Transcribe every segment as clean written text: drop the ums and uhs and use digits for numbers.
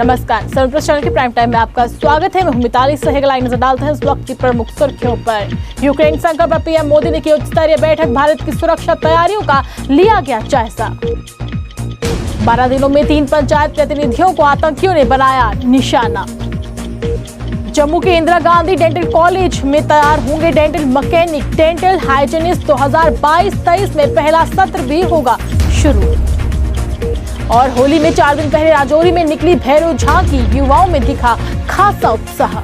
नमस्कार, सर्वप्रथम चैनल के प्राइम टाइम में आपका स्वागत है। मैं हूं मिताली सहगल। नजर डालते हैं इस वक्त की प्रमुख सुर्खियों पर। यूक्रेन संकट पर पीएम मोदी ने की उच्च स्तरीय बैठक, भारत की सुरक्षा तैयारियों का लिया गया जायजा। 12 दिनों में 3 पंचायत प्रतिनिधियों को आतंकियों ने बनाया निशाना। जम्मू के इंदिरा गांधी डेंटल कॉलेज में तैयार होंगे डेंटल मैकेनिक, डेंटल हाइजीनिस्ट। 2022-23 में पहला सत्र भी होगा शुरू। और होली में 4 दिन पहले राजौरी में निकली भैरव झांकी, युवाओं में दिखा खासा उत्साह।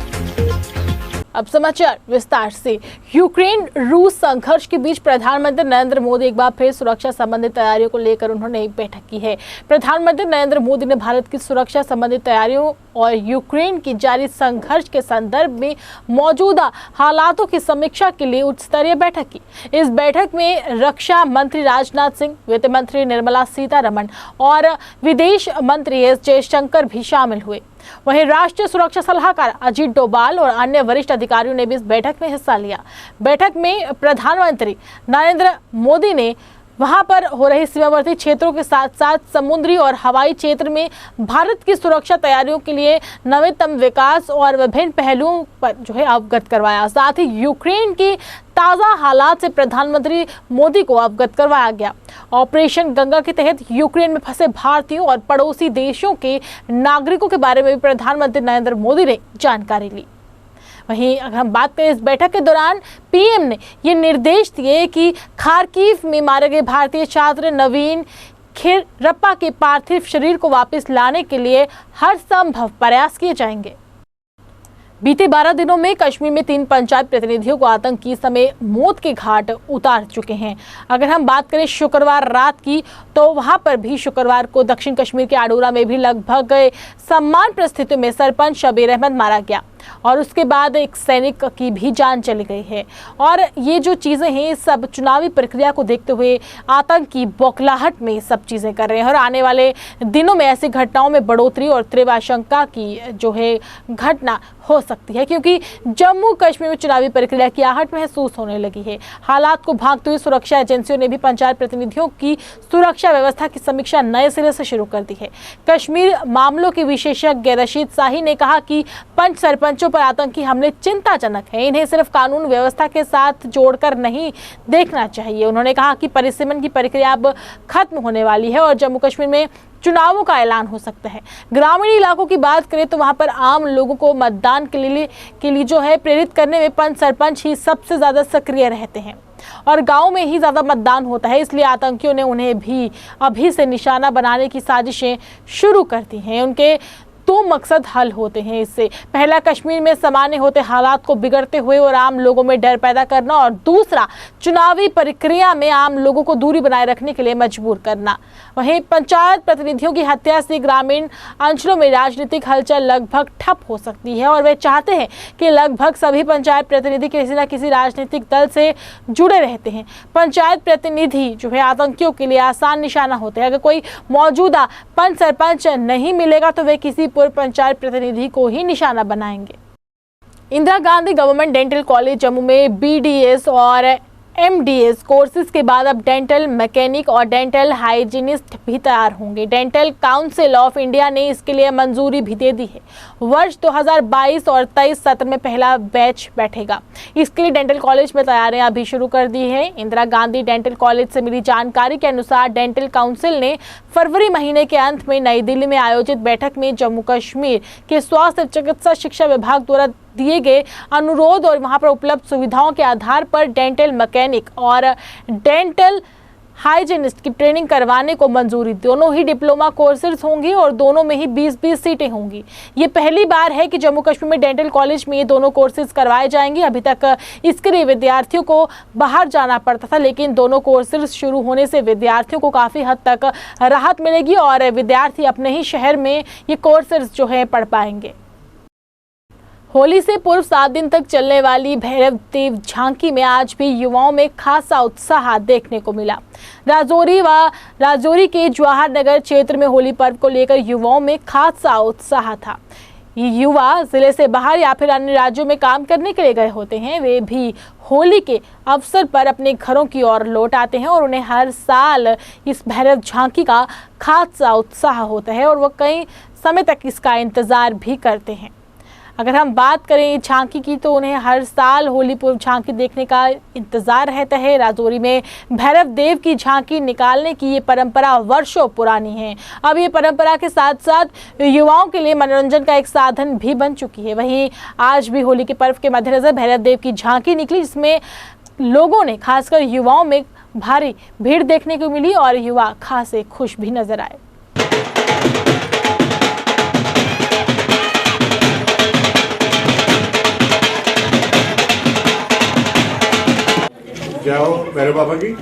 अब समाचार विस्तार से। यूक्रेन रूस संघर्ष के बीच प्रधानमंत्री नरेंद्र मोदी एक बार फिर सुरक्षा संबंधी तैयारियों को लेकर उन्होंने एक बैठक की है। प्रधानमंत्री नरेंद्र मोदी ने भारत की सुरक्षा संबंधी तैयारियों और यूक्रेन की जारी संघर्ष के संदर्भ में मौजूदा हालातों की समीक्षा के लिए उच्च स्तरीय बैठक की। इस बैठक में रक्षा मंत्री राजनाथ सिंह, वित्त मंत्री निर्मला सीतारमण और विदेश मंत्री एस जयशंकर भी शामिल हुए। वहीं राष्ट्रीय सुरक्षा सलाहकार अजीत डोभाल और अन्य वरिष्ठ अधिकारियों ने भी इस बैठक में हिस्सा लिया। बैठक में प्रधानमंत्री नरेंद्र मोदी ने वहां पर हो रही सीमावर्ती क्षेत्रों के साथ साथ समुद्री और हवाई क्षेत्र में भारत की सुरक्षा तैयारियों के लिए नवीनतम विकास और विभिन्न पहलुओं पर अवगत करवाया। साथ ही यूक्रेन की ताज़ा हालात से प्रधानमंत्री मोदी को अवगत करवाया गया। ऑपरेशन गंगा के तहत यूक्रेन में फंसे भारतीयों और पड़ोसी देशों के नागरिकों के बारे में भी प्रधानमंत्री नरेंद्र मोदी ने जानकारी ली। वहीं अगर हम बात करें, इस बैठक के दौरान पीएम ने ये निर्देश दिए कि खार्किव में मारे गए भारतीय छात्र नवीन खिरप्पा के पार्थिव शरीर को वापस लाने के लिए हर संभव प्रयास किए जाएंगे। बीते 12 दिनों में कश्मीर में 3 पंचायत प्रतिनिधियों को आतंकी समय मौत के घाट उतार चुके हैं। अगर हम बात करें शुक्रवार रात की, तो वहां पर भी शुक्रवार को दक्षिण कश्मीर के आडोरा में भी लगभग सम्मान परिस्थितियों में सरपंच शबीर अहमद मारा गया और उसके बाद एक सैनिक की भी जान चली गई है। और ये जो चीज़ें हैं, सब चुनावी प्रक्रिया को देखते हुए आतंकी बौखलाहट में सब चीज़ें कर रहे हैं और आने वाले दिनों में ऐसी घटनाओं में बढ़ोतरी और तीव्र आशंका की घटना हो सकती है, क्योंकि जम्मू कश्मीर में चुनावी प्रक्रिया की आहट महसूस होने लगी है। हालात को भांपते हुए सुरक्षा एजेंसियों ने भी पंचायत प्रतिनिधियों की सुरक्षा व्यवस्था की समीक्षा नए सिरे से शुरू कर दी है। कश्मीर मामलों के विशेषज्ञ रशीद शाही ने कहा कि पंच सरपंचों पर आतंकी हमले चिंताजनक है, इन्हें सिर्फ कानून व्यवस्था के साथ जोड़कर नहीं देखना चाहिए। उन्होंने कहा कि परिसीमन की प्रक्रिया अब खत्म होने वाली है और जम्मू कश्मीर में चुनावों का ऐलान हो सकता है। ग्रामीण इलाकों की बात करें तो वहां पर आम लोगों को मतदान के लिए प्रेरित करने में पंच सरपंच ही सबसे ज्यादा सक्रिय रहते हैं और गांव में ही ज्यादा मतदान होता है, इसलिए आतंकियों ने उन्हें भी अभी से निशाना बनाने की साजिशें शुरू कर दी हैं। उनके 2 मकसद हल होते हैं इससे। पहला, कश्मीर में सामान्य होते हालात को बिगड़ते हुए और आम लोगों में डर पैदा करना, और दूसरा, चुनावी प्रक्रिया में आम लोगों को दूरी बनाए रखने के लिए मजबूर करना। वहीं पंचायत प्रतिनिधियों की हत्या से ग्रामीण अंचलों में राजनीतिक हलचल लगभग ठप हो सकती है और वे चाहते हैं कि लगभग सभी पंचायत प्रतिनिधि किसी न किसी राजनीतिक दल से जुड़े रहते हैं। पंचायत प्रतिनिधि आतंकियों के लिए आसान निशाना होते हैं। अगर कोई मौजूदा पंच सरपंच नहीं मिलेगा तो वे किसी पूर्व पंचायत प्रतिनिधि को ही निशाना बनाएंगे। Indira Gandhi government dental college Jammu में BDS और MDS कोर्सेज के बाद अब डेंटल मैकेनिक और डेंटल हाइजीनिस्ट भी तैयार होंगे। डेंटल काउंसिल ऑफ इंडिया ने इसके लिए मंजूरी भी दे दी है। वर्ष 2022 और 23 सत्र में पहला बैच बैठेगा। इसके लिए डेंटल कॉलेज में तैयारियां अभी शुरू कर दी है। इंदिरा गांधी डेंटल कॉलेज से मिली जानकारी के अनुसार डेंटल काउंसिल ने फरवरी महीने के अंत में नई दिल्ली में आयोजित बैठक में जम्मू कश्मीर के स्वास्थ्य चिकित्सा शिक्षा विभाग द्वारा दिए गए अनुरोध और वहां पर उपलब्ध सुविधाओं के आधार पर डेंटल मैकेनिक और डेंटल हाइजीनिस्ट की ट्रेनिंग करवाने को मंजूरी। दोनों ही डिप्लोमा कोर्सेज होंगी और दोनों में ही 20-20 सीटें होंगी। ये पहली बार है कि जम्मू कश्मीर में डेंटल कॉलेज में ये दोनों कोर्सेज करवाए जाएंगे। अभी तक इसके लिए विद्यार्थियों को बाहर जाना पड़ता था, लेकिन दोनों कोर्सेज शुरू होने से विद्यार्थियों को काफ़ी हद तक राहत मिलेगी और विद्यार्थी अपने ही शहर में ये कोर्सेज पढ़ पाएंगे। होली से पूर्व 7 दिन तक चलने वाली भैरव देव झांकी में आज भी युवाओं में खासा उत्साह देखने को मिला। राजौरी के जवाहर नगर क्षेत्र में होली पर्व को लेकर युवाओं में खासा उत्साह था। ये युवा जिले से बाहर या फिर अन्य राज्यों में काम करने के लिए गए होते हैं, वे भी होली के अवसर पर अपने घरों की ओर लौट आते हैं और उन्हें हर साल इस भैरव झांकी का खासा उत्साह होता है और वह कई समय तक इसका इंतज़ार भी करते हैं। अगर हम बात करें झांकी की तो उन्हें हर साल होली पूर्व झांकी देखने का इंतजार रहता है। राजौरी में भैरव देव की झांकी निकालने की ये परंपरा वर्षों पुरानी है। अब ये परंपरा के साथ साथ युवाओं के लिए मनोरंजन का एक साधन भी बन चुकी है। वहीं आज भी होली के पर्व के मद्देनजर भैरव देव की झांकी निकली, जिसमें लोगों ने खासकर युवाओं में भारी भीड़ देखने को मिली और युवा खासे खुश भी नजर आए। जय हो भैरव बाबा की।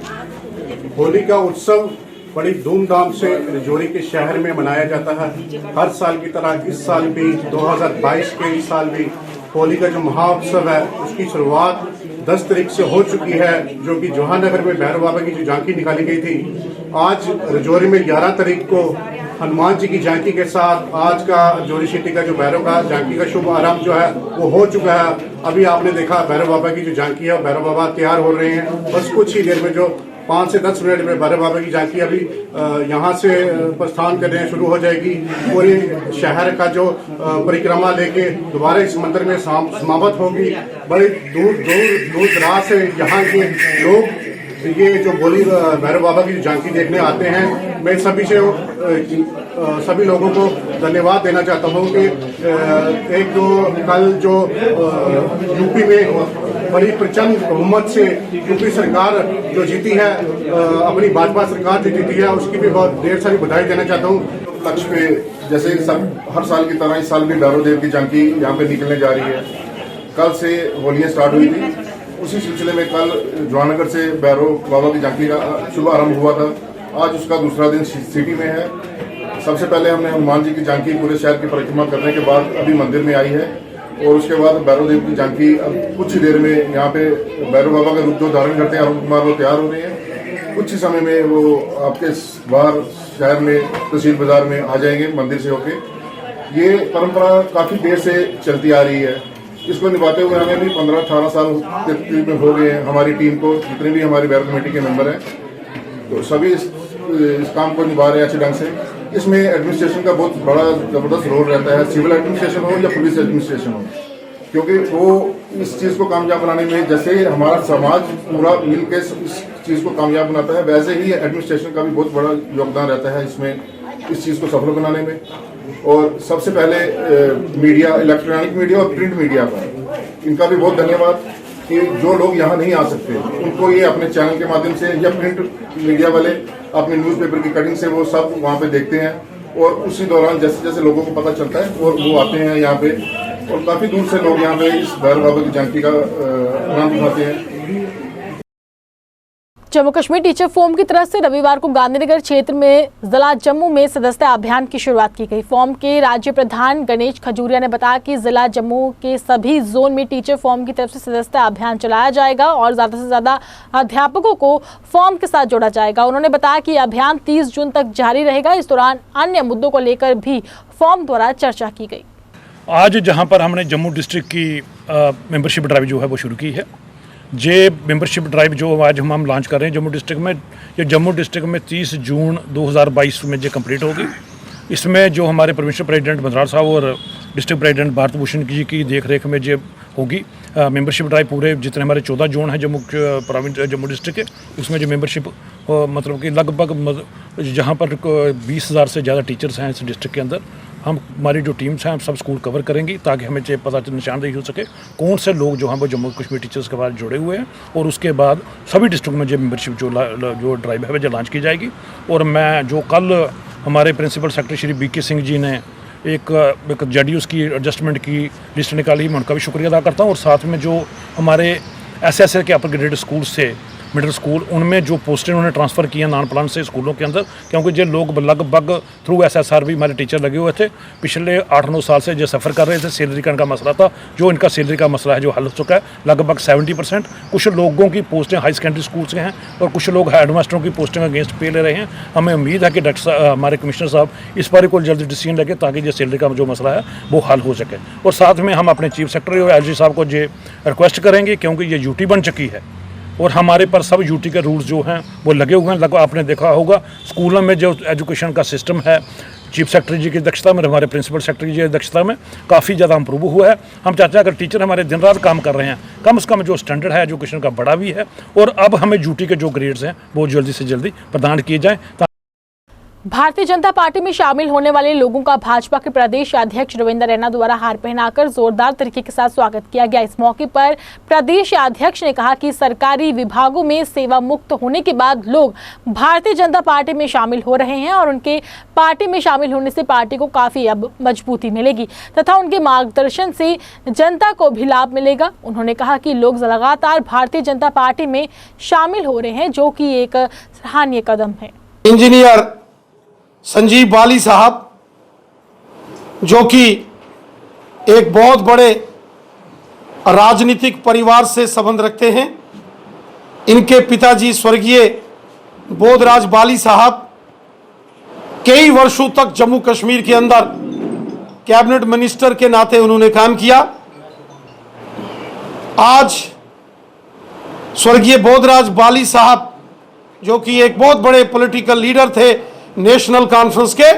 होली का उत्सव बड़ी धूमधाम से राजौरी के शहर में मनाया जाता है। हर साल की तरह इस साल भी 2022 के इस साल भी होली का जो महाउत्सव है उसकी शुरुआत 10 तारीख से हो चुकी है, जो कि जवाहरनगर में भैरव बाबा की जो झांकी निकाली गई थी। आज राजौरी में 11 तारीख को हनुमान जी की झांकी के साथ आज का राजौरी सिटी का जो भैरव का झांकी का शुभ आरंभ जो है वो हो चुका है। अभी आपने देखा भैरव बाबा की जो झांकी है, भैरव बाबा तैयार हो रहे हैं। बस कुछ ही देर में जो 5 से 10 मिनट में भैरव बाबा की झांकी अभी यहाँ से प्रस्थान करने शुरू हो जाएगी। पूरे शहर का जो परिक्रमा लेके दोबारा इस मंदिर में समाप्त होगी। बड़े दूर दराज से यहाँ के लोग ये जो होली भैरव बाबा की झांकी देखने आते हैं। मैं सभी लोगों को धन्यवाद देना चाहता हूँ कि एक जो कल जो यूपी में बड़ी प्रचंड बहुमत से यूपी सरकार जो जीती है, अपनी भाजपा सरकार जो जीती है, उसकी भी बहुत ढेर सारी बधाई देना चाहता हूँ। लक्ष्य पे जैसे सब हर साल की तरह इस साल भी भैरव देव की झांकी यहाँ पे निकलने जा रही है। कल से होलियाँ स्टार्ट हुई थी, उसी सिलसिले में कल जवाहरनगर से भैरव बाबा की झांकी का शुभ आरंभ हुआ था। आज उसका दूसरा दिन सिटी में है। सबसे पहले हमने हनुमान जी की झांकी पूरे शहर की परिक्रमा करने के बाद अभी मंदिर में आई है, और उसके बाद भैरव देव की झांकी अब कुछ ही देर में यहाँ पे भैरव बाबा का रूप जो धारण करते हैं अरुण कुमार वो तैयार हो रहे हैं। कुछ ही समय में वो आपके बाहर शहर में तहसील बाजार में आ जाएंगे मंदिर से होके। ये परंपरा काफी देर से चलती आ रही है। इसको निभाते हुए हमें भी 15-18 साल में हो गए हैं। हमारी टीम को जितने भी हमारी भैरव कमेटी के मेंबर हैं, तो सभी इस काम को निभा रहे हैं अच्छे ढंग से। इसमें एडमिनिस्ट्रेशन का बहुत बड़ा जबरदस्त रोल रहता है, सिविल एडमिनिस्ट्रेशन हो या पुलिस एडमिनिस्ट्रेशन हो, क्योंकि वो इस चीज़ को कामयाब बनाने में जैसे हमारा समाज पूरा मिलकर इस चीज़ को कामयाब बनाता है, वैसे ही एडमिनिस्ट्रेशन का भी बहुत बड़ा योगदान रहता है इसमें, इस चीज़ को सफल बनाने में। और सबसे पहले मीडिया, इलेक्ट्रॉनिक मीडिया और प्रिंट मीडिया का इनका भी बहुत धन्यवाद कि जो लोग यहाँ नहीं आ सकते उनको ये अपने चैनल के माध्यम से या प्रिंट मीडिया वाले अपने न्यूज़पेपर की कटिंग से वो सब वहाँ पे देखते हैं, और उसी दौरान जैसे जैसे लोगों को पता चलता है और वो आते हैं यहाँ पे, और काफ़ी दूर से लोग यहाँ पे इस भैरव बाबा की झांकी का आनंद उठाते हैं। जम्मू कश्मीर टीचर फोरम की तरफ से रविवार को गांधीनगर क्षेत्र में जिला जम्मू में सदस्यता अभियान की शुरुआत की गई। फोरम के राज्य प्रधान गणेश खजूरिया ने बताया कि जिला जम्मू के सभी जोन में टीचर फोरम की तरफ से सदस्यता अभियान चलाया जाएगा और ज्यादा से ज्यादा अध्यापकों को फोरम के साथ जोड़ा जाएगा। उन्होंने बताया कि अभियान 30 जून तक जारी रहेगा। इस दौरान अन्य मुद्दों को लेकर भी फोरम द्वारा चर्चा की गई। आज जहाँ पर हमने जम्मू डिस्ट्रिक्ट की मेंबरशिप ड्राइव जो है वो शुरू की है। ये मेंबरशिप ड्राइव जो आज हम लॉन्च कर रहे हैं जम्मू डिस्ट्रिक्ट में, ये जम्मू डिस्ट्रिक्ट में 30 जून 2022 में ये कंप्लीट होगी। इसमें जो हमारे प्रोविंशियल प्रेसिडेंट बंदराड़ साहब और डिस्ट्रिक्ट प्रेसिडेंट भारत भूषण जी की देख रेख में ये होगी मेंबरशिप ड्राइव। पूरे जितने हमारे 14 जोन हैं जम्मू डिस्ट्रिक्ट के, उसमें जो मेंबरशिप मतलब कि लगभग जहाँ पर 20,000 से ज़्यादा टीचर्स हैं इस डिस्ट्रिक्ट के अंदर, हमारी जो टीम्स हैं हम सब स्कूल कवर करेंगी ताकि हमें पता निशानदेही हो सके कौन से लोग जो हैं वो जम्मू कश्मीर टीचर्स के बाद जुड़े हुए हैं। और उसके बाद सभी डिस्ट्रिक्ट में जो मेंबरशिप जो ड्राइव है वो लॉन्च की जाएगी। और मैं जो कल हमारे principal secretary Shri BK Singh ji ने एक JDUs की एडजस्टमेंट की लिस्ट निकाली, मैं उनका भी शुक्रिया अदा करता हूँ। और साथ में जो हमारे SSL के अपर ग्रेडेड स्कूल से मिडिल स्कूल, उनमें जो पोस्टें उन्होंने ट्रांसफ़र किया नॉन प्लान से स्कूलों के अंदर, क्योंकि जो लोग लगभग थ्रू SSR भी हमारे टीचर लगे हुए थे। पिछले 8-9 साल से जो सफ़र कर रहे थे, सैलरी का इनका मसला था, जो इनका सैलरी का मसला है जो हल हो चुका है लगभग 70%। कुछ लोगों की पोस्टें हाई सेकेंडरी स्कूल से हैं और कुछ लोग हेडमास्टरों की पोस्टें अगेंस्ट पे ले रहे हैं। हमें उम्मीद है कि डॉक्टर हमारे कमिश्नर साहब इस पर कोई जल्दी डिसीजन लगे ताकि जो सैलरी का जो मसला है वो हल हो सके। और साथ में हम अपने चीफ सेक्रेटरी और LG साहब को ये रिक्वेस्ट करेंगे, क्योंकि ये ड्यूटी बन चुकी है और हमारे पर सब यूटी के रूल्स जो हैं वो लगे हुए हैं। लगभग आपने देखा होगा स्कूलों में जो एजुकेशन का सिस्टम है, चीफ सेक्रेटरी जी की अध्यक्षता में, हमारे प्रिंसिपल सेक्रेटरी जी की अध्यक्षता में काफ़ी ज़्यादा इम्प्रूव हुआ है। हम चाहते हैं अगर टीचर हमारे दिन रात काम कर रहे हैं, कम से कम जो स्टैंडर्ड है एजुकेशन का बड़ा भी है, और अब हमें यूटी के जो ग्रेड्स हैं वो जल्दी से जल्दी प्रदान किए जाएँ। भारतीय जनता पार्टी में शामिल होने वाले लोगों का भाजपा के प्रदेश अध्यक्ष रविंद्र रैना द्वारा हार पहनाकर जोरदार तरीके के साथ स्वागत किया गया। इस मौके पर प्रदेश अध्यक्ष ने कहा कि सरकारी विभागों में सेवा मुक्त होने के बाद लोग भारतीय जनता पार्टी में शामिल हो रहे हैं और उनके पार्टी में शामिल होने से पार्टी को काफी अब मजबूती मिलेगी तथा उनके मार्गदर्शन से जनता को भी लाभ मिलेगा। उन्होंने कहा कि लोग लगातार भारतीय जनता पार्टी में शामिल हो रहे हैं, जो कि एक सराहनीय कदम है। इंजीनियर संजीव बाली साहब, जो कि एक बहुत बड़े राजनीतिक परिवार से संबंध रखते हैं, इनके पिताजी स्वर्गीय बोधराज बाली साहब कई वर्षों तक जम्मू कश्मीर के अंदर कैबिनेट मिनिस्टर के नाते उन्होंने काम किया। आज स्वर्गीय बोधराज बाली साहब, जो कि एक बहुत बड़े पॉलिटिकल लीडर थे नेशनल कॉन्फ्रेंस के,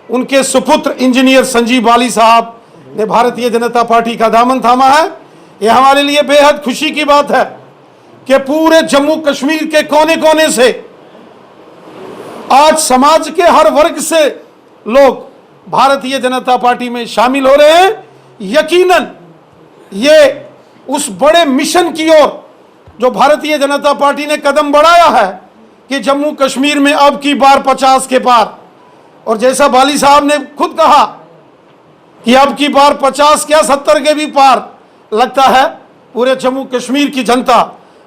उनके सुपुत्र इंजीनियर संजीव बाली साहब ने भारतीय जनता पार्टी का दामन थामा है। यह हमारे लिए बेहद खुशी की बात है कि पूरे जम्मू कश्मीर के कोने कोने से आज समाज के हर वर्ग से लोग भारतीय जनता पार्टी में शामिल हो रहे हैं। यकीनन ये उस बड़े मिशन की ओर जो भारतीय जनता पार्टी ने कदम बढ़ाया है कि जम्मू कश्मीर में अब की बार 50 के पार, और जैसा बाली साहब ने खुद कहा कि अब की बार 50 क्या 70 के भी पार, लगता है पूरे जम्मू कश्मीर की जनता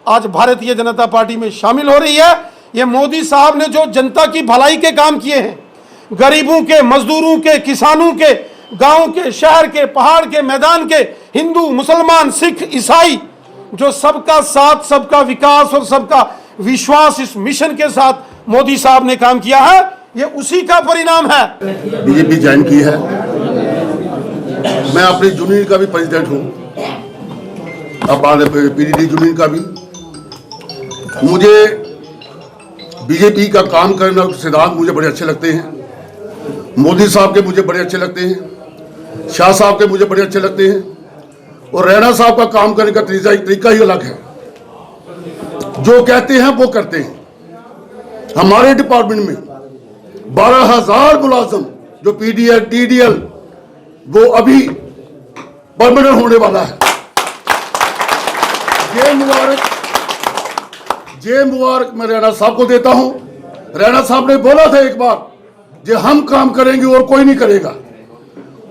आज भारतीय जनता पार्टी में शामिल हो रही है। ये मोदी साहब ने जो जनता की भलाई के काम किए हैं, गरीबों के, मजदूरों के, किसानों के, गांव के, शहर के, पहाड़ के, मैदान के, हिंदू, मुसलमान, सिख, ईसाई, जो सबका साथ, सबका विकास और सबका विश्वास इस मिशन के साथ मोदी साहब ने काम किया है, ये उसी का परिणाम है। बीजेपी ज्वाइन की है। मैं अपनी यूनियन का भी प्रेसिडेंट हूँ, पीडीडी यूनियन का भी। मुझे बीजेपी का काम करना सिद्धांत मुझे बड़े अच्छे लगते हैं। मोदी साहब के मुझे बड़े अच्छे लगते हैं, शाह साहब के मुझे बड़े अच्छे लगते हैं, और रैना साहब का काम करने का तरीका ही अलग है। जो कहते हैं वो करते हैं। हमारे डिपार्टमेंट में 12,000 मुलाजिम जो पीडीएल, टीडीएल, वो अभी परमानेंट होने वाला है। ये मुबारक मैं रैना साहब को देता हूं। रैना साहब ने बोला था एक बार, जे हम काम करेंगे और कोई नहीं करेगा,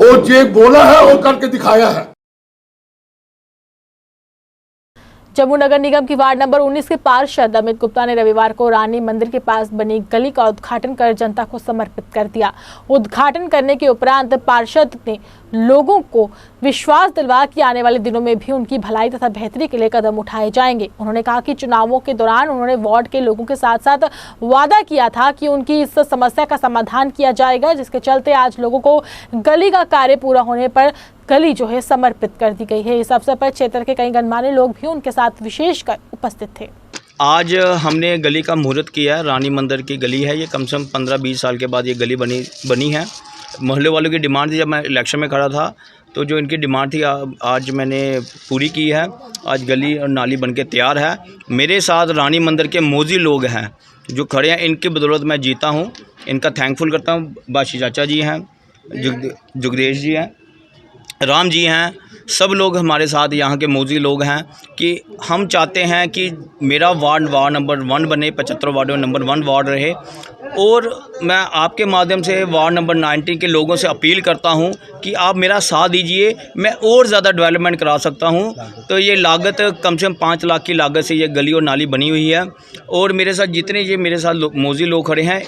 और जे बोला है और करके दिखाया है। जम्मू नगर निगम की वार्ड नंबर 19 के पार्षद अमित गुप्ता ने रविवार को रानी मंदिर के पास बनी गली का उद्घाटन कर जनता को समर्पित कर दिया। उद्घाटन करने के उपरांत पार्षद ने लोगों को विश्वास दिलवा कि आने वाले दिनों में भी उनकी भलाई तथा बेहतरी के लिए कदम उठाए जाएंगे। उन्होंने कहा कि चुनावों के दौरान उन्होंने वार्ड के लोगों के साथ साथ वादा किया था कि उनकी इस समस्या का समाधान किया जाएगा, जिसके चलते आज लोगों को गली का कार्य पूरा होने पर गली जो है समर्पित कर दी गई है। इस अवसर पर क्षेत्र के कई गणमान्य लोग भी उनके साथ विशेषकर उपस्थित थे। आज हमने गली का मुहूर्त किया है। रानी मंदिर की गली है, ये कम से कम 15-20 साल के बाद ये गली बनी है। मोहल्ले वालों की डिमांड थी, जब मैं इलेक्शन में खड़ा था तो जो इनकी डिमांड थी आज मैंने पूरी की है। आज गली और नाली बनके तैयार है। मेरे साथ रानी मंदिर के मौजी लोग हैं जो खड़े हैं, इनकी बदौलत मैं जीता हूँ। इनका थैंकफुल करता हूँ। बाशी चाचा जी हैं, जुगदेश जी हैं, राम जी हैं, सब लोग हमारे साथ यहाँ के मौजी लोग हैं कि हम चाहते हैं कि मेरा वार्ड नंबर 1 बने, 75 वार्ड में नंबर 1 वार्ड रहे। और मैं आपके माध्यम से वार्ड नंबर 19 के लोगों से अपील करता हूं कि आप मेरा साथ दीजिए, मैं और ज़्यादा डेवलपमेंट करा सकता हूं। तो ये लागत कम से कम 5 लाख की लागत से ये गली और नाली बनी हुई है। और मेरे साथ जितने ये मेरे साथ मौजी लोग खड़े हैं,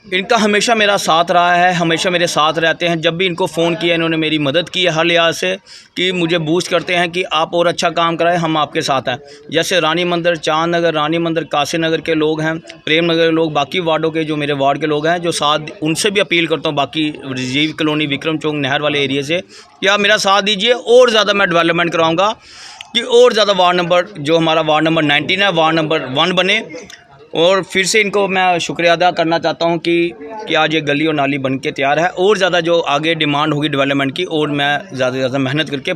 इनका हमेशा मेरा साथ रहा है, हमेशा मेरे साथ रहते हैं। जब भी इनको फ़ोन किया इन्होंने मेरी मदद की है हर लिहाज से, कि मुझे बूस्ट करते हैं कि आप और अच्छा काम कराएं, हम आपके साथ हैं। जैसे रानी मंदिर, चांद नगर, रानी मंदिर, काशी नगर के लोग हैं, प्रेम नगर के लोग, बाकी वार्डों के जो मेरे वार्ड के लोग हैं जो साथ, उनसे भी अपील करता हूँ, बाकी राजीव कॉलोनी, विक्रम चौक, नहर वाले एरिए से, कि आप मेरा साथ दीजिए और ज़्यादा मैं डेवलपमेंट कराऊँगा। कि और ज़्यादा वार्ड नंबर जो हमारा वार्ड नंबर 19 है वार्ड नंबर 1 बने। और फिर से इनको मैं शुक्रिया अदा करना चाहता हूँ कि आज ये गली और नाली बन के तैयार है। और ज़्यादा जो आगे डिमांड होगी डेवलपमेंट की, और मैं ज़्यादा से ज़्यादा मेहनत करके।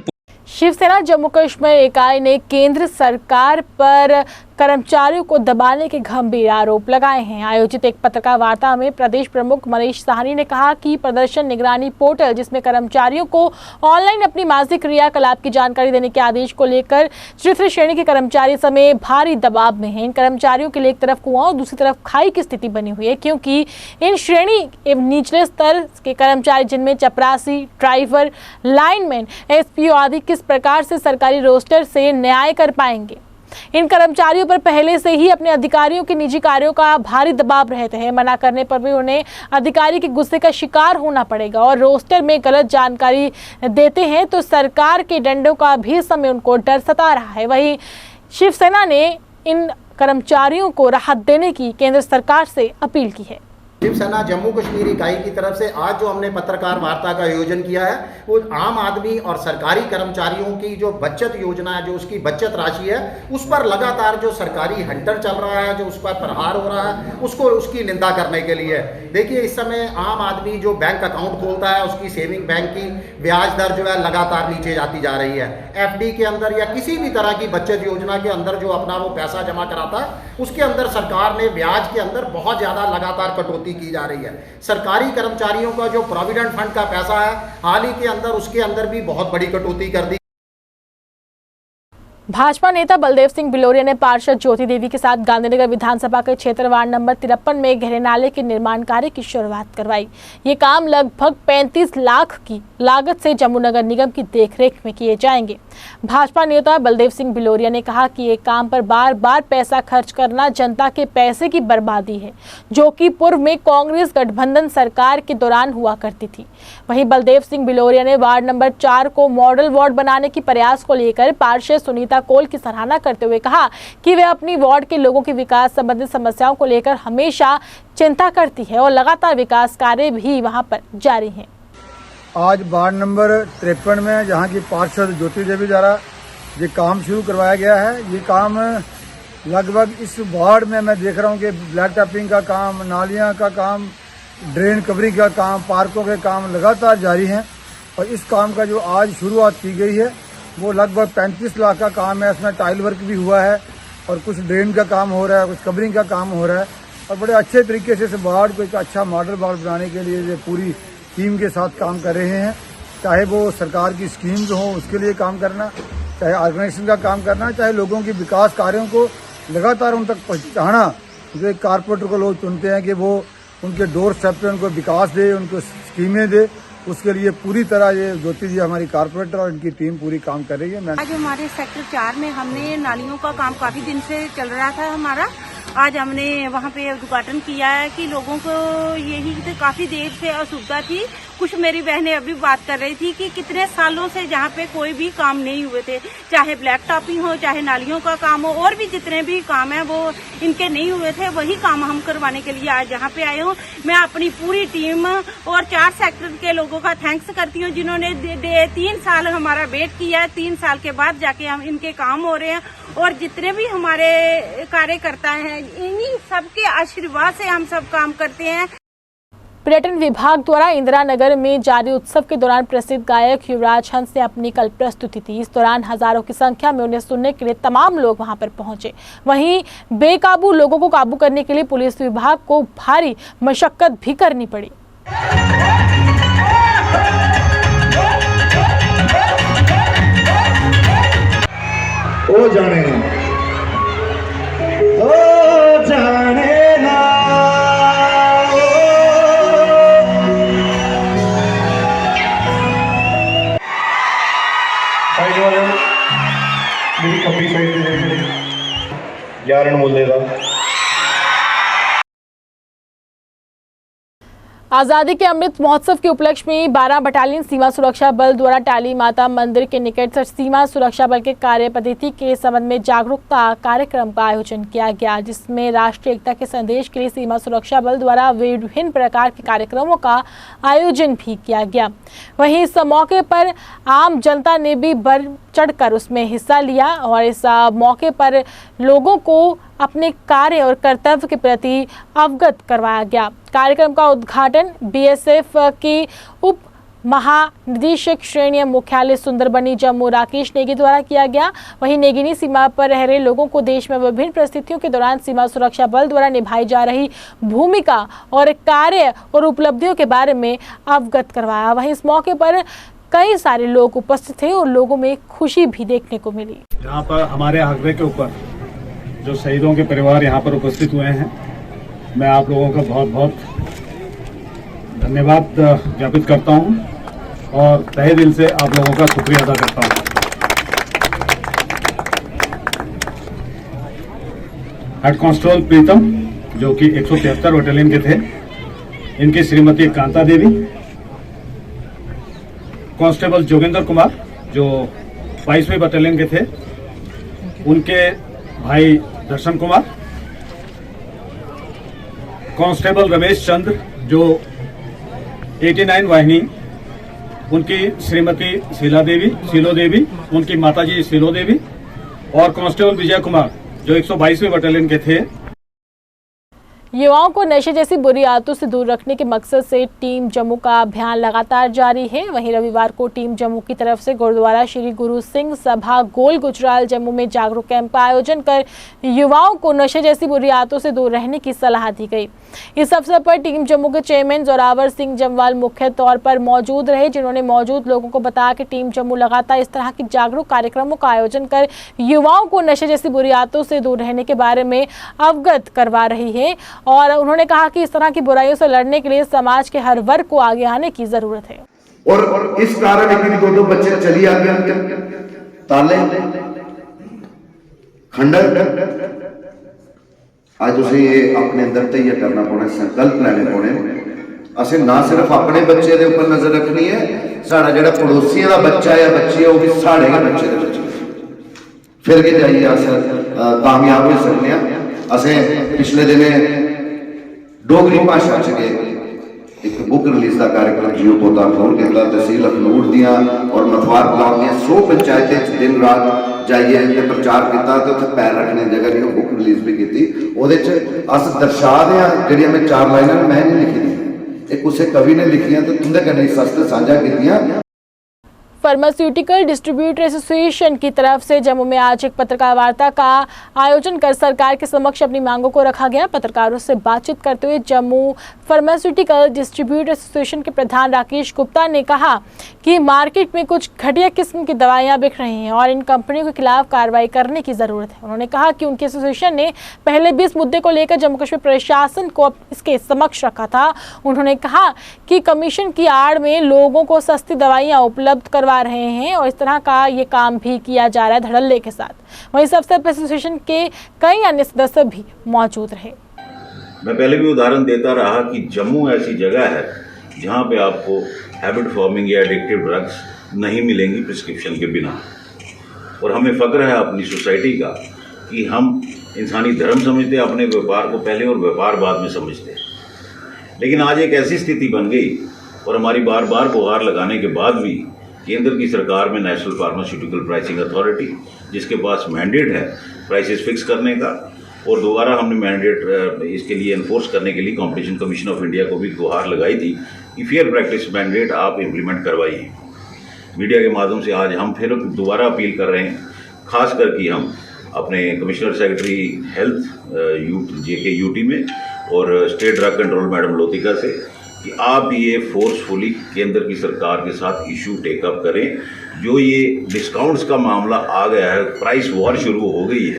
शिवसेना जम्मू कश्मीर इकाई ने केंद्र सरकार पर कर्मचारियों को दबाने के गंभीर आरोप लगाए हैं। आयोजित एक पत्रकार वार्ता में प्रदेश प्रमुख मनीष साहनी ने कहा कि प्रदर्शन निगरानी पोर्टल, जिसमें कर्मचारियों को ऑनलाइन अपनी मासिक क्रियाकलाप की जानकारी देने के आदेश को लेकर चतुर्थ श्रेणी के कर्मचारी समय भारी दबाव में हैं। इन कर्मचारियों के लिए एक तरफ कुआं और दूसरी तरफ खाई की स्थिति बनी हुई है, क्योंकि इन श्रेणी एवं निचले स्तर के कर्मचारी, जिनमें चपरासी, ड्राइवर, लाइनमैन, एसपीओ आदि, किस प्रकार से सरकारी रोस्टर से न्याय कर पाएंगे। इन कर्मचारियों पर पहले से ही अपने अधिकारियों के निजी कार्यों का भारी दबाव रहते हैं। मना करने पर भी उन्हें अधिकारी के गुस्से का शिकार होना पड़ेगा और रोस्टर में गलत जानकारी देते हैं तो सरकार के डंडों का भी समय उनको डर सता रहा है। वहीं शिवसेना ने इन कर्मचारियों को राहत देने की केंद्र सरकार से अपील की है। शिवसेना जम्मू कश्मीर इकाई की तरफ से आज जो हमने पत्रकार वार्ता का आयोजन किया है, वो आम आदमी और सरकारी कर्मचारियों की जो बचत योजना है, जो उसकी बचत राशि है, उस पर लगातार जो सरकारी हंटर चल रहा है, जो उस पर प्रहार हो रहा है, उसकी निंदा करने के लिए। देखिए, इस समय आम आदमी जो बैंक अकाउंट खोलता है, उसकी सेविंग बैंक की ब्याज दर जो है लगातार नीचे जाती जा रही है। FD के अंदर या किसी भी तरह की बचत योजना के अंदर जो अपना वो पैसा जमा कराता है, उसके अंदर सरकार ने ब्याज के अंदर बहुत ज़्यादा लगातार कटौती की जा रही है। सरकारी कर्मचारियों का जो प्रोविडेंट फंड का पैसा है, हाल ही के अंदर उसके अंदर भी बहुत बड़ी कटौती कर दी। भाजपा नेता बलदेव सिंह बिलोरिया ने पार्षद ज्योति देवी के साथ गांधीनगर विधानसभा के क्षेत्र वार्ड नंबर 53 में गहरे नाले के निर्माण कार्य की शुरुआत करवाई। ये काम लगभग 35 लाख की लागत से जम्मू नगर निगम की देखरेख में किए जाएंगे। भाजपा नेता बलदेव सिंह बिलोरिया ने कहा कि ये काम पर बार बार पैसा खर्च करना जनता के पैसे की बर्बादी है, जो कि पूर्व में कांग्रेस गठबंधन सरकार के दौरान हुआ करती थी। वहीं बलदेव सिंह बिलोरिया ने वार्ड नंबर 4 को मॉडल वार्ड बनाने की प्रयास को लेकर पार्षद सुनीता कोल की सराहना करते हुए कहा कि वे अपनी वार्ड के लोगों की विकास संबंधित समस्याओं को लेकर हमेशा चिंता करती है और लगातार विकास कार्य भी वहां पर जारी हैं। आज वार्ड नंबर 53 में जहां की पार्षद ज्योति देवी द्वारा ये काम शुरू करवाया गया है। ये काम लगभग इस वार्ड में मैं देख रहा हूं कि ब्लैक टॉपिंग का काम, नालियां का काम, ड्रेन कवरिंग का काम, पार्कों के काम लगातार जारी हैं। और इस काम का जो आज शुरुआत की गई है वो लगभग 35 लाख का काम है। इसमें टाइल वर्क भी हुआ है और कुछ ड्रेन का काम हो रहा है, कुछ कवरिंग का काम हो रहा है। और बड़े अच्छे तरीके से इस वार्ड को एक अच्छा मॉडल वार्ड बनाने के लिए ये पूरी टीम के साथ काम कर रहे हैं। चाहे वो सरकार की स्कीम्स हो उसके लिए काम करना, चाहे ऑर्गेनाइजेशन का काम करना, चाहे लोगों की विकास कार्यों को लगातार उन तक पहुँचाना। जो एक कारपोरेटर को लोग चुनते हैं कि वो उनके डोर स्टेप पे उनको विकास दे, उनको स्कीमें दे, उसके लिए पूरी तरह ये ज्योति जी हमारी कारपोरेटर और इनकी टीम पूरी काम कर रही है। आज हमारे सेक्टर 4 में हमने नालियों का काम काफी दिन से चल रहा था हमारा। आज हमने वहाँ पे उद्घाटन किया है कि लोगों को यही तो काफी देर से असुविधा थी। कुछ मेरी बहनें अभी बात कर रही थी कि कितने सालों से जहाँ पे कोई भी काम नहीं हुए थे, चाहे ब्लैक टॉपिंग हो, चाहे नालियों का काम हो, और भी जितने भी काम है वो इनके नहीं हुए थे। वही काम हम करवाने के लिए आज यहाँ पे आए हूँ। मैं अपनी पूरी टीम और 4 सेक्टर के लोगों का थैंक्स करती हूँ जिन्होंने 3 साल हमारा वेट किया है। 3 साल के बाद जाके हम इनके काम हो रहे हैं और जितने भी हमारे कार्यकर्ता हैं इन्हीं सबके आशीर्वाद से हम सब काम करते हैं। पर्यटन विभाग द्वारा इंदिरा नगर में जारी उत्सव के दौरान प्रसिद्ध गायक युवराज हंस ने अपनी कल प्रस्तुति थी। इस दौरान हजारों की संख्या में उन्हें सुनने के लिए तमाम लोग वहां पर पहुंचे। वहीं बेकाबू लोगों को काबू करने के लिए पुलिस विभाग को भारी मशक्कत भी करनी पड़ी। ओ जाने ना, ओ जाने ना, साइड वाले मेरी कपड़ी साइड दे यार बोलेगा। आजादी के अमृत महोत्सव के उपलक्ष्य में 12 बटालियन सीमा सुरक्षा बल द्वारा टाली माता मंदिर के निकट सीमा सुरक्षा बल के कार्य पद्धति के संबंध में जागरूकता कार्यक्रम का आयोजन किया गया, जिसमें राष्ट्रीय एकता के संदेश के लिए सीमा सुरक्षा बल द्वारा विभिन्न प्रकार के कार्यक्रमों का आयोजन भी किया गया। वहीं इस मौके पर आम जनता ने भी बढ़ चढ़कर उसमें हिस्सा लिया और इस मौके पर लोगों को अपने कार्य और कर्तव्य के प्रति अवगत करवाया गया। कार्यक्रम का उद्घाटन बीएसएफ की उप महानिदेशक श्रेणी मुख्यालय सुंदरबनी जम्मू राकेश नेगी द्वारा किया गया। वहीं नेगिनी सीमा पर रह रहे लोगों को देश में विभिन्न परिस्थितियों के दौरान सीमा सुरक्षा बल द्वारा निभाई जा रही भूमिका और कार्य और उपलब्धियों के बारे में अवगत करवाया। वहीं इस मौके पर कई सारे लोग उपस्थित थे और लोगों में खुशी भी देखने को मिली। यहाँ पर हमारे आग्रह के ऊपर जो शहीदों के परिवार यहाँ पर उपस्थित हुए हैं, मैं आप लोगों का बहुत बहुत धन्यवाद ज्ञापित करता हूँ और तहे दिल से आप लोगों का शुक्रिया अदा करता हूँ। हेड कांस्टेबल प्रीतम जो कि 173 बटालियन के थे, इनकी श्रीमती कांता देवी, कांस्टेबल जोगेंद्र कुमार जो 22वीं बटालियन के थे, उनके भाई दर्शन कुमार, कांस्टेबल रमेश चंद्र जो 89 वाहिनी, उनकी श्रीमती शीलो देवी, उनकी माताजी शीलो देवी और कांस्टेबल विजय कुमार जो 122वीं बटालियन के थे। युवाओं को नशे जैसी बुरी आदतों से दूर रखने के मकसद से टीम जम्मू का अभियान लगातार जारी है। वहीं रविवार को टीम जम्मू की तरफ से गुरुद्वारा श्री गुरु सिंह सभा गोल गुजराल जम्मू में जागरूक कैंप का आयोजन कर युवाओं को नशे जैसी बुरी आदतों से दूर रहने की सलाह दी गई। इस अवसर पर टीम जम्मू के चेयरमैन जोरावर सिंह जमवाल मुख्य तौर पर मौजूद रहे, जिन्होंने मौजूद लोगों को बताया कि टीम जम्मू लगातार इस तरह की जागरूक कार्यक्रमों का आयोजन कर युवाओं को नशे जैसी बुरी आदतों से दूर रहने के बारे में अवगत करवा रही है और उन्होंने कहा कि इस तरह की बुराइयों से लड़ने के लिए समाज के हर वर्ग को आगे आने की जरूरत है। और इस कारण दो बच्चे चली आ गया ताले खंडर आज तुझे ये अपने अंदर तय करना पौना, संकल्प लेने पौने। असं ना सिर्फ अपने बच्चे के ऊपर नजर रखनी है, साड़ा जो पड़ोसियों का बच्चा या बच्ची है वो भी साढ़े के बच्चे के बच्चे, फिर के जाइए अस कामयाब हो सकते हैं। असें पिछले दिने डोगरी भाषा च एक बुक रिलीज का कार्यक्रम जियो पोता फोन किया। तहसील अखनूर दियाँ और मथवार ब्लॉक दियाँ 100 पंचायतें दिन रात जाइए प्रचार किया, तो उत्थे पैर रखने की जगह नहीं, बुक रिलीज भी की। ਉਹਦੇ ਚ अस दर्शा दें ਜਿਹੜੀਆਂ मैं 4 लाइनां मैं नहीं लिखी दी, एक किसी कवि ने लिखियां तो तुंदे कन्नै सस्ते साझा कीतियां। फार्मास्यूटिकल डिस्ट्रीब्यूटर एसोसिएशन की तरफ से जम्मू में आज एक पत्रकार वार्ता का आयोजन कर सरकार के समक्ष अपनी मांगों को रखा गया। पत्रकारों से बातचीत करते हुए जम्मू फार्मास्यूटिकल डिस्ट्रीब्यूटर एसोसिएशन के प्रधान राकेश गुप्ता ने कहा कि मार्केट में कुछ घटिया किस्म की दवाइयां बिक रही हैं और इन कंपनियों के खिलाफ कार्रवाई करने की जरूरत है। उन्होंने कहा कि उनके एसोसिएशन ने पहले भी इस मुद्दे को लेकर जम्मू कश्मीर प्रशासन को इसके समक्ष रखा था। उन्होंने कहा कि कमीशन की आड़ में लोगों को सस्ती दवाइयां उपलब्ध करवा रहे हैं और इस तरह का ये काम भी किया जा रहा है धड़ल्ले के साथ। वहीं इस अवसर पर एसोसिएशन के कई अन्य सदस्य भी मौजूद रहे। मैं पहले भी उदाहरण देता रहा कि जम्मू ऐसी जगह है जहां पे आपको हैबिट फॉर्मिंग या एडिक्टिव ड्रग्स नहीं मिलेंगी प्रिस्क्रिप्शन के बिना, और हमें फक्र है अपनी सोसाइटी का कि हम इंसानी धर्म समझते, अपने व्यापार को पहले और व्यापार बाद में समझते हैं। लेकिन आज एक ऐसी स्थिति बन गई और हमारी बार बार गुहार लगाने के बाद भी केंद्र की सरकार में नेशनल फार्मास्यूटिकल प्राइसिंग अथॉरिटी, जिसके पास मैंडेट है प्राइसेस फिक्स करने का, और दोबारा हमने मैंडेट इसके लिए इन्फोर्स करने के लिए कंपटीशन कमीशन ऑफ इंडिया को भी गुहार लगाई थी कि फेयर प्रैक्टिस मैंडेट आप इम्प्लीमेंट करवाइए। मीडिया के माध्यम से आज हम फिर दोबारा अपील कर रहे हैं, खास करके हम अपने commissioner secretary health JK UT में और state drug control madam Lotika से कि आप ये फोर्सफुली केंद्र की सरकार के साथ इशू टेकअप करें। जो ये डिस्काउंट्स का मामला आ गया है, प्राइस वॉर शुरू हो गई है।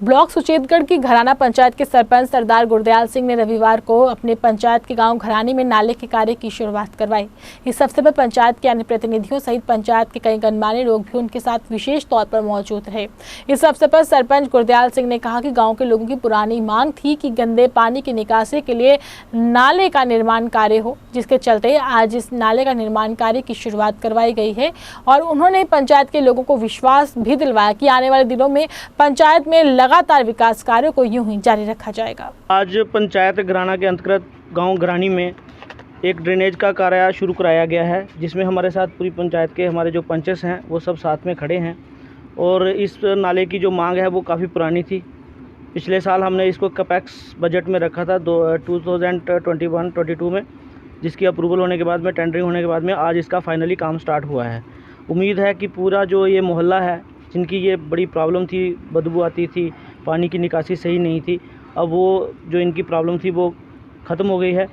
ब्लॉक सुचेतगढ़ की घराना पंचायत के सरपंच सरदार गुरदयाल सिंह ने रविवार को अपने पंचायत के गांव घरानी में नाले के कार्य की शुरुआत करवाई। इस अवसर पर पंचायत के अन्य प्रतिनिधियों सहित पंचायत के कई गणमान्य लोग भी उनके साथ विशेष तौर पर मौजूद रहे। इस अवसर पर सरपंच गुरदयाल सिंह ने कहा कि गाँव के लोगों की पुरानी मांग थी कि गंदे पानी की निकासी के लिए नाले का निर्माण कार्य हो, जिसके चलते आज इस नाले का निर्माण कार्य की शुरुआत करवाई गई है। और उन्होंने पंचायत के लोगों को विश्वास भी दिलवाया कि आने वाले दिनों में पंचायत में लगातार विकास कार्यों को यूं ही जारी रखा जाएगा। आज पंचायत घराना के अंतर्गत गांव घरानी में एक ड्रेनेज का कार्य शुरू कराया गया है, जिसमें हमारे साथ पूरी पंचायत के हमारे जो पंचेस हैं वो सब साथ में खड़े हैं। और इस नाले की जो मांग है वो काफ़ी पुरानी थी। पिछले साल हमने इसको कैपेक्स बजट में रखा था 2021-22 में, जिसकी अप्रूवल होने के बाद में, टेंडरिंग होने के बाद में आज इसका फाइनली काम स्टार्ट हुआ है। उम्मीद है कि पूरा जो ये मोहल्ला है, जिनकी ये बड़ी प्रॉब्लम थी, बदबू आती थी, पानी की निकासी सही नहीं थी, अब वो जो इनकी प्रॉब्लम थी वो ख़त्म हो गई है।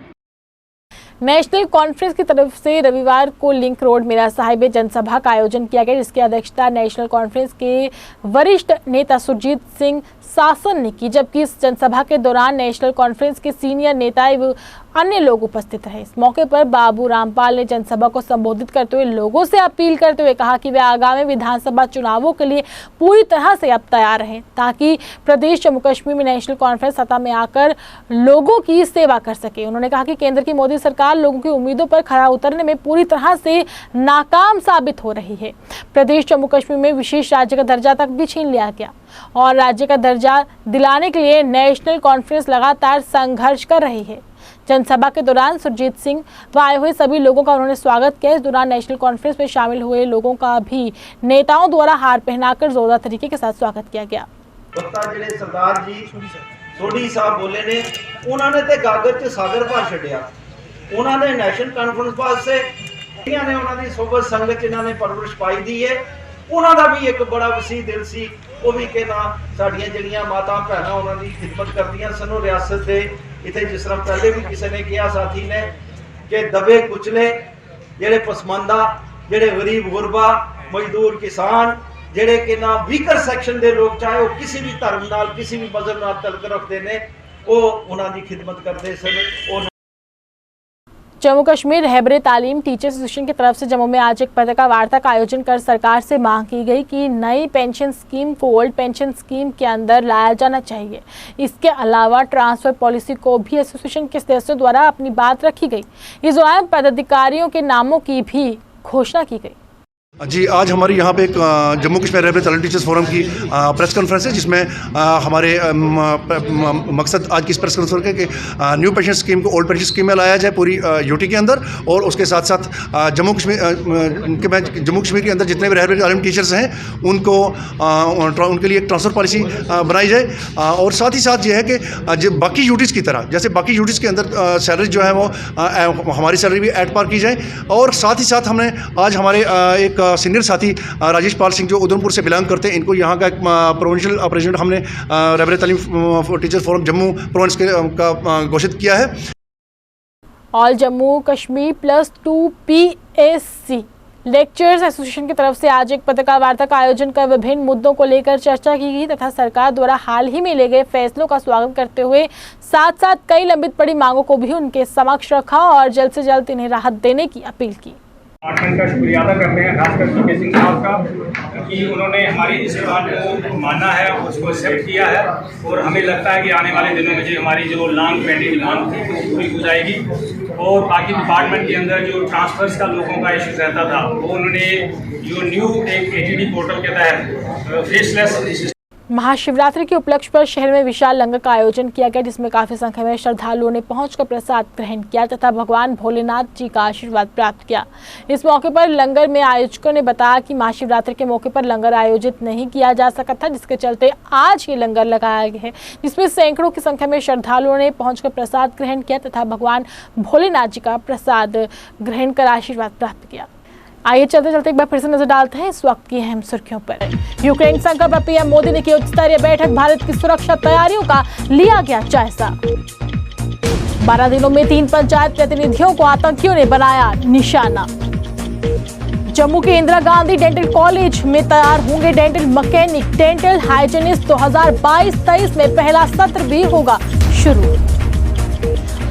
नेशनल कॉन्फ्रेंस की तरफ से रविवार को लिंक रोड मेरा साहिब में जनसभा का आयोजन किया गया, जिसकी अध्यक्षता नेशनल कॉन्फ्रेंस के वरिष्ठ नेता सुरजीत सिंह शासन ने की। जबकि इस जनसभा के दौरान नेशनल कॉन्फ्रेंस के सीनियर नेता एवं अन्य लोग उपस्थित रहे। इस मौके पर बाबू रामपाल ने जनसभा को संबोधित करते हुए लोगों से अपील करते हुए कहा कि वे आगामी विधानसभा चुनावों के लिए पूरी तरह से अब तैयार रहें, ताकि प्रदेश जम्मू कश्मीर में नेशनल कॉन्फ्रेंस सत्ता में आकर लोगों की सेवा कर सके। उन्होंने कहा कि केंद्र की मोदी सरकार लोगों की उम्मीदों पर खरा उतरने में पूरी तरह से नाकाम साबित हो रही है। प्रदेश जम्मू कश्मीर में विशेष राज्य का दर्जा तक भी छीन लिया गया और राज्य का दर्जा दिलाने के लिए नेशनल कॉन्फ्रेंस लगातार संघर्ष कर रही है। जनसभा के दौरान सुरजीत सिंह व आए हुए सभी लोगों का उन्होंने स्वागत किया। इस दौरान नेशनल कॉन्फ्रेंस में शामिल हुए लोगों का भी नेताओं द्वारा हार पहनाकर जोरदार तरीके के साथ स्वागत किया गया। सरदार जी सोढ़ी साहब बोले ने, उन्होंने ते गागर च सागर भर छड्डिया। उन्होंने नेशनल कॉन्फ्रेंस वास्ते ने उन्होंने सोबत संगत इन्होंने परवरिश पाई दी है। उन्होंने भी एक बड़ा वसी दिल सी, वो भी कहना साड़ियाँ जड़ियाँ माता भैन उन्होंने खिदमत करदियां सनों रियासत के इतने। जिस तरह पहले भी किसी ने कहा साथी ने कि दबे कुचले जेड़े पसमानदा, जेड़े गरीब गुरबा, मजदूर, किसान, जेड़े कि ना वीकर सैक्शन के लोग, चाहे वो किसी भी धर्म नाल, किसी भी मजहब नाल तलक रखते हैं, वो उन्होंने खिदमत करते सन। जम्मू कश्मीर रहबरे तालीम टीचर एसोसिएशन की तरफ से जम्मू में आज एक पत्रकार वार्ता का आयोजन कर सरकार से मांग की गई कि नई पेंशन स्कीम को ओल्ड पेंशन स्कीम के अंदर लाया जाना चाहिए। इसके अलावा ट्रांसफर पॉलिसी को भी एसोसिएशन के सदस्यों द्वारा अपनी बात रखी गई। इस दौरान पदाधिकारियों के नामों की भी घोषणा की गई। जी, आज हमारे यहाँ पे एक जम्मू कश्मीर रहबरे तालीम टीचर्स फोरम की प्रेस कॉन्फ्रेंस है, जिसमें हमारे मकसद आज की इस प्रेस कॉन्फ्रेंस के न्यू पेंशन स्कीम को ओल्ड पेंशन स्कीम में लाया जाए पूरी यूटी के अंदर, और उसके साथ साथ जम्मू कश्मीर के अंदर जितने भी रहबरे तालीम टीचर्स हैं उनको उनके लिए एक ट्रांसफ़र पॉलिसी बनाई जाए। और साथ ही साथ ये है कि जो बाकी यूटीज़ की तरह, जैसे बाकी यूटीज़ के अंदर सैलरी जो है वो हमारी सैलरी भी एट पार की जाए। और साथ ही साथ हमने आज हमारे एक सीनियर साथी राजेश पाल सिंह जो उधमपुर से बिलोंग करते हैं, इनको यहाँ का एक प्रोविंशियल प्रेसिडेंट हमने रहबरे तालीम टीचर्स फोरम जम्मू प्रोविंस का घोषित किया है। All Jammu Kashmir +2 PSC lectures association की तरफ से आज एक पत्रकार वार्ता का आयोजन कर विभिन्न मुद्दों को लेकर चर्चा की गई तथा सरकार द्वारा हाल ही में लिए गए फैसलों का स्वागत करते हुए साथ साथ कई लंबित पड़ी मांगों को भी उनके समक्ष रखा और जल्द से जल्द इन्हें राहत देने की अपील की। डिपार्टमेंट का शुक्रिया अदा करते हैं, खासकर पीके सिंह साहब का, कि उन्होंने हमारी इस डिमांड को माना है, उसको एक्सेप्ट किया है। और हमें लगता है कि आने वाले दिनों में जो हमारी जो लॉन्ग पेंडिंग डिमांड थी वो पूरी हो जाएगी। और बाकी डिपार्टमेंट के अंदर जो ट्रांसफर्स का लोगों का इशू रहता था, वो उन्होंने जो न्यू एक ATD पोर्टल के तहत फेसलेस महाशिवरात्रि के उपलक्ष्य पर शहर में विशाल लंगर का आयोजन किया गया, जिसमें काफी संख्या में श्रद्धालुओं ने पहुंचकर प्रसाद ग्रहण किया तथा भगवान भोलेनाथ जी का आशीर्वाद प्राप्त किया। इस मौके पर लंगर में आयोजकों ने बताया कि महाशिवरात्रि के मौके पर लंगर आयोजित नहीं किया जा सका था, जिसके चलते आज ये लंगर लगाया गया है, जिसमें सैकड़ों की संख्या में श्रद्धालुओं ने पहुंचकर प्रसाद ग्रहण किया तथा भगवान भोलेनाथ जी का प्रसाद ग्रहण कर आशीर्वाद प्राप्त किया। आइए चलते चलते एक बार फिर से नजर डालते हैं इस वक्त की अहम सुर्खियों पर। यूक्रेन संकट पर पीएम मोदी ने की उच्च स्तरीय बैठक, भारत की सुरक्षा तैयारियों का लिया गया जायजा। 12 दिनों में 3 पंचायत प्रतिनिधियों को आतंकियों ने बनाया निशाना। जम्मू के इंदिरा गांधी डेंटल कॉलेज में तैयार होंगे डेंटल मैकेनिक, डेंटल हाइजीनिस्ट। 2022-23 में पहला सत्र भी होगा शुरू।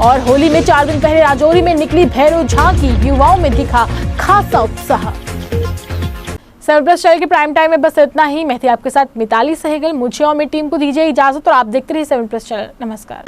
और होली में 4 दिन पहले राजौरी में निकली भैरव झांकी, युवाओं में दिखा खासा उत्साह। 7+ चैनल के प्राइम टाइम में बस इतना ही। मैं थी आपके साथ मिताली सहगल, मुझे और मेरी टीम को दीजिए इजाजत और आप देखते रहिए 7+ चैनल। नमस्कार।